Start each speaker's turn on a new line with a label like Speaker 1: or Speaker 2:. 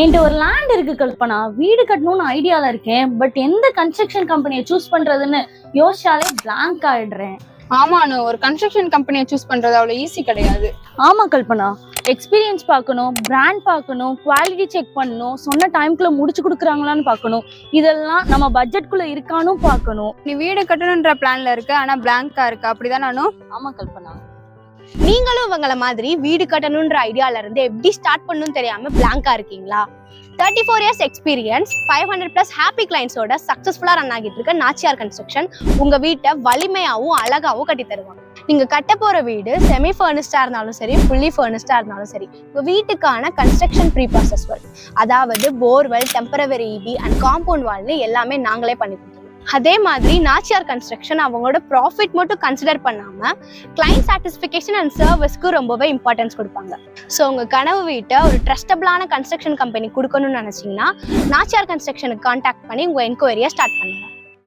Speaker 1: என்கிட்ட ஒரு லேண்ட் இருக்கு கல்பனா, வீடு கட்டணும்னு ஐடியால இருக்கேன். பட் எந்த கன்ஸ்ட்ரக்ஷன் கம்பெனியை சூஸ் பண்றதுன்னு யோசிச்சாலே பிளாங்க் ஆயிடுறேன்.
Speaker 2: ஆமாண்ணு, ஒரு கன்ஸ்ட்ரக்ஷன் கம்பெனியை சூஸ் பண்றது அவ்வளோ ஈஸி கிடையாது.
Speaker 1: ஆமா கல்பனா, எக்ஸ்பீரியன்ஸ் பார்க்கணும், பிராண்ட் பார்க்கணும், குவாலிட்டி செக் பண்ணணும், சொன்ன டைம்குள்ள முடிச்சு கொடுக்குறாங்களான்னு பார்க்கணும். இதெல்லாம் நம்ம பட்ஜெட்குள்ள இருக்கான்னு பார்க்கணும்.
Speaker 2: நீ வீடு கட்டணுன்ற பிளான்ல இருக்க, ஆனா பிளாங்கா இருக்கு, அப்படிதான் நானும்.
Speaker 1: ஆமா கல்பனா,
Speaker 3: நீங்களும் இவங்கள மாதிரி வீடு கட்டணுன்ற ஐடியால இருந்து எப்படி ஸ்டார்ட் பண்ணணும்னு தெரியாம பிளாங்கா இருக்கீங்களா? 34 years எக்ஸ்பீரியன்ஸ், 500+ ஹாப்பி கிளைண்ட்ஸோட சக்சஸ்ஃபுல்லா ரன் ஆகிட்டு இருக்க நாச்சியார் கன்ஸ்ட்ரக்ஷன் உங்க வீட்டை வலிமையாவும் அழகாவும் கட்டி தருவாங்க. நீங்க கட்ட போற வீடு செமி ஃபர்னிஷ்டா இருந்தாலும் சரி, ஃபுல்லி ஃபர்னிஷ்டா இருந்தாலும் சரி, உங்க வீட்டுக்கான கன்ஸ்ட்ரக்ஷன் ப்ரீ ப்ராசஸ் ஒர்க், அதாவது borewell, temporary EB and compound வால்னு எல்லாமே நாங்களே பண்ணி கொடுத்துருவோம். அதே மாதிரி நாச்சியார் கன்ஸ்ட்ரக்ஷன் அவங்களோட ப்ராஃபிட் மட்டும் கன்சிடர் பண்ணாம கிளைண்ட் சாட்டிஸ்ஃபிகேஷன் அண்ட் சர்வீஸ்க்கு ரொம்பவே இம்பார்ட்டன்ஸ் கொடுப்பாங்க. ஸோ உங்க கனவு வீட்டை ஒரு ட்ரஸ்டபிளான கன்ஸ்ட்ரக்ஷன் கம்பெனி கொடுக்கணும்னு நினைச்சீங்கன்னா நாச்சியார் கன்ஸ்ட்ரக்ஷனுக்கு கான்டாக்ட் பண்ணி உங்க என்கொயரியை ஸ்டார்ட் பண்ணுங்க.